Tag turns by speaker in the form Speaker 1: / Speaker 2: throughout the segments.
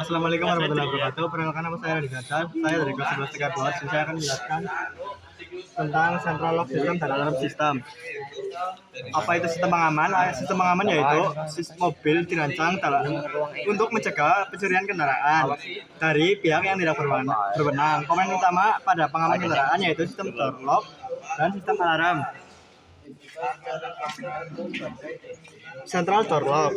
Speaker 1: Assalamualaikum warahmatullahi wabarakatuh. Perkenalkan nama saya Radhi Gajar. Saya dari kelas 11 3 Saya akan menjelaskan tentang central lock system dan alarm system. Apa itu sistem pengaman? Sistem pengaman yaitu sistem mobil dirancang untuk mencegah pencurian kendaraan dari pihak yang tidak berwenang. Komponen utama pada pengaman kendaraan yaitu sistem door lock dan sistem alarm. Central door lock.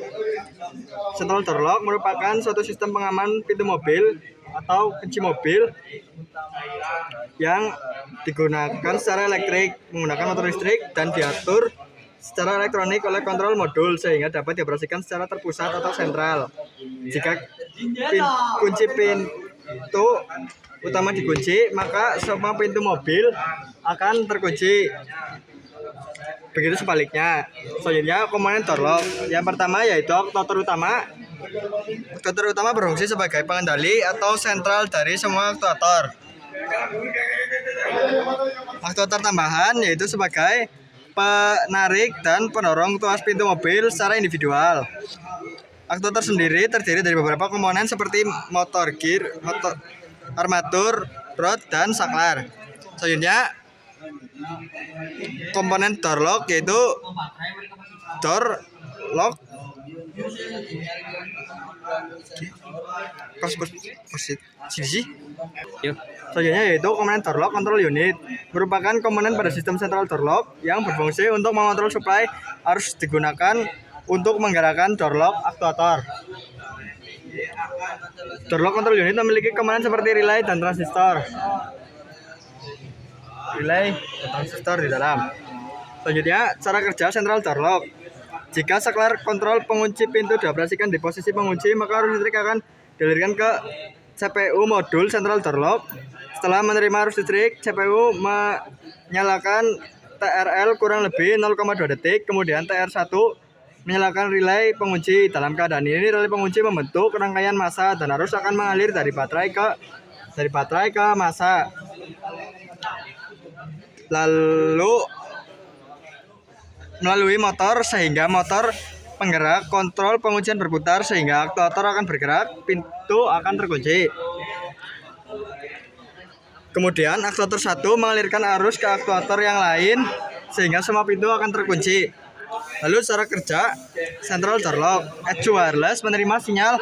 Speaker 1: Central door lock merupakan suatu sistem pengaman pintu mobil atau kunci mobil yang digunakan secara elektrik menggunakan motor listrik dan diatur secara elektronik oleh kontrol modul sehingga dapat dioperasikan secara terpusat atau sentral. Jika kunci pintu utama dikunci, maka semua pintu mobil akan terkunci. Begitu sebaliknya. Selanjutnya komponen door lock. Yang pertama yaitu aktuator utama. Aktuator utama berfungsi sebagai pengendali atau sentral dari semua aktuator. Aktuator tambahan yaitu sebagai penarik dan pendorong tuas pintu mobil secara individual. Aktuator sendiri terdiri dari beberapa komponen seperti motor gear, armatur, rod, dan saklar. Selanjutnya komponen door lock yaitu door lock selanjutnya yaitu komponen door lock control unit merupakan komponen pada sistem central door lock yang berfungsi untuk mengontrol suplai arus digunakan untuk menggerakkan door lock aktuator. Door lock control unit memiliki komponen seperti relay dan transistor. Relay dan transistor di dalam. Selanjutnya, cara kerja central door lock. Jika saklar kontrol pengunci pintu dioperasikan di posisi pengunci, maka arus listrik akan dialirkan ke CPU modul central door lock. Setelah menerima arus listrik, CPU menyalakan TRL kurang lebih 0,2 detik, kemudian TR1 menyalakan relay pengunci. Dalam keadaan ini, relay pengunci membentuk rangkaian massa dan arus akan mengalir dari baterai ke massa. Lalu melalui motor sehingga motor penggerak kontrol penguncian berputar sehingga aktuator akan bergerak, pintu akan terkunci. Kemudian aktuator 1 mengalirkan arus ke aktuator yang lain sehingga semua pintu akan terkunci. Lalu cara kerja central door lock. ECU wireless menerima sinyal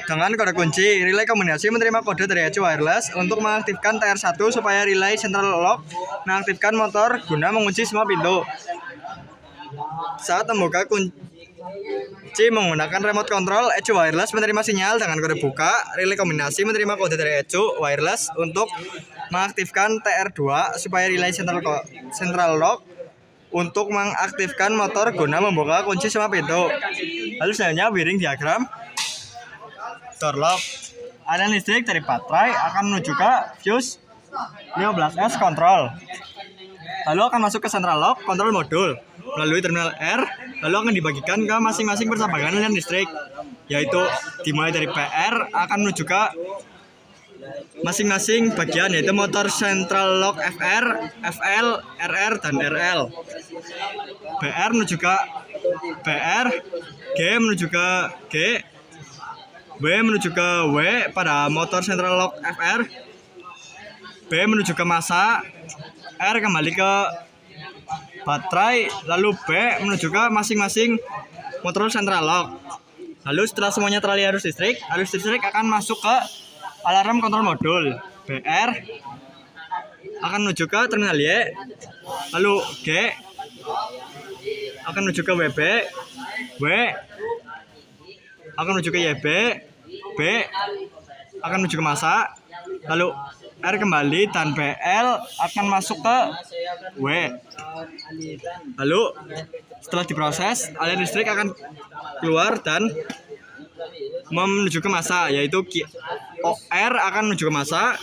Speaker 1: dengan kode kunci. Relay komunikasi menerima kode dari ECU wireless untuk mengaktifkan TR1 supaya relay central lock mengaktifkan motor guna mengunci semua pintu. Saat membuka kunci menggunakan remote control, ECU wireless menerima sinyal dengan kode buka. Relay kombinasi menerima kode dari ECU wireless untuk mengaktifkan TR2 supaya relay central lock untuk mengaktifkan motor guna membuka kunci semua pintu. Lalu selanjutnya wiring diagram door lock. Aliran listrik dari baterai akan menuju ke fuse 15S control. Lalu akan masuk ke central lock control modul melalui terminal R, lalu akan dibagikan ke masing-masing persabangan aliran listrik, yaitu dimulai dari PR akan menuju ke masing-masing bagian yaitu motor central lock FR, FL, RR, dan RL. BR menuju ke BR, G menuju ke G, W menuju ke W pada motor central lock FR, B menuju ke massa, R kembali ke baterai, lalu B menuju ke masing-masing motor central lock. Lalu setelah semuanya teralih arus listrik akan masuk ke alarm kontrol modul. BR akan menuju ke terminal Y, lalu G akan menuju ke WB, W akan menuju ke YB, B akan menuju ke massa, lalu R kembali dan BL akan masuk ke W. Lalu setelah diproses, aliran listrik akan keluar dan menuju ke massa, yaitu OR akan menuju ke massa,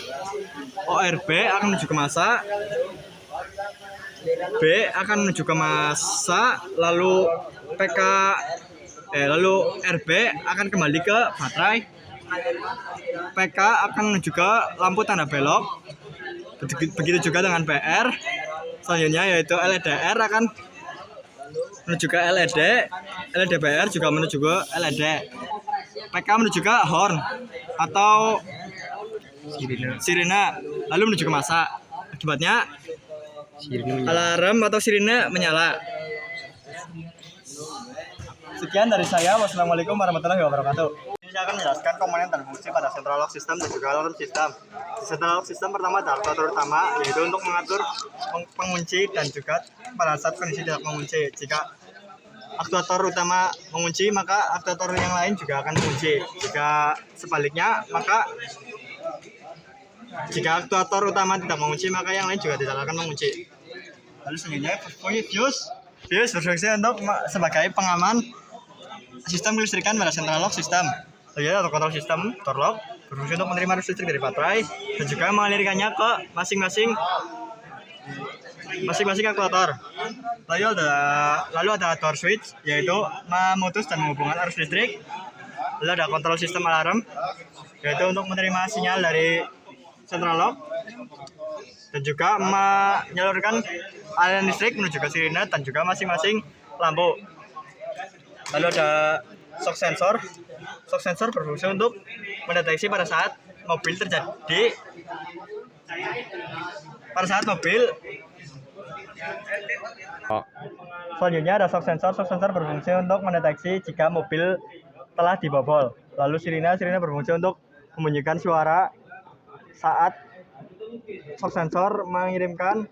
Speaker 1: ORB akan menuju ke massa, B akan menuju ke massa, lalu lalu RB akan kembali ke baterai, PK akan menuju ke lampu tanda belok. Begitu juga dengan PR. Selanjutnya yaitu LEDR akan menuju ke LED, LEDBR juga menuju ke LED. PK menuju ke horn atau sirine, lalu menuju ke masa. Akibatnya alarm atau sirine menyala. Sekian dari saya. Wassalamualaikum warahmatullahi wabarakatuh. Ini saya akan menjelaskan komponen dan fungsi pada central lock system dan juga alarm system. Di central lock system pertama ada aktuator utama, yaitu untuk mengatur pengunci dan juga pada saat kondisi tidak mengunci. Jika aktuator utama mengunci, maka aktuator yang lain juga akan mengunci. Jika sebaliknya, maka jika aktuator utama tidak mengunci, maka yang lain juga tidak akan mengunci. Lalu selanjutnya fuse berfungsi untuk sebagai pengaman sistem kelistrikan pada central lock system. Selanjutnya atau kontrol sistem door lock berfungsi untuk menerima arus listrik dari baterai dan juga mengalirkannya ke masing-masing aktuator. Lalu ada door switch, yaitu memutus dan menghubungkan arus listrik. Lalu ada kontrol sistem alarm, yaitu untuk menerima sinyal dari central lock dan juga menyalurkan aliran listrik menuju ke sirine dan juga masing-masing lampu. Lalu ada shock sensor. Shock sensor berfungsi untuk mendeteksi pada saat mobil Selanjutnya ada shock sensor. Shock sensor berfungsi untuk mendeteksi jika mobil telah dibobol. Lalu sirine berfungsi untuk membunyikan suara saat shock sensor mengirimkan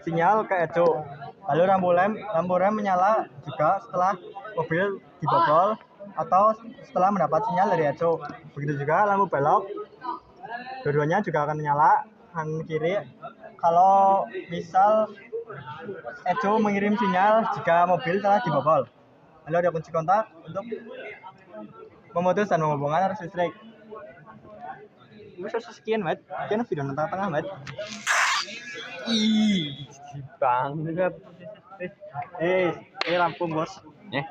Speaker 1: sinyal ke ecu. Lalu lampu rem menyala juga setelah mobil dibobol atau setelah mendapat sinyal dari ecu. Begitu juga lampu belok, dua-duanya juga akan menyala kanan kiri kalau misal ecu mengirim sinyal jika mobil telah dibobol. Lalu ada kunci kontak untuk memutus dan menghubungkan arus listrik. Sekian, Mat. Sekian video tengah-tengah, Mat. Banget. Lampu, Bos. Ya,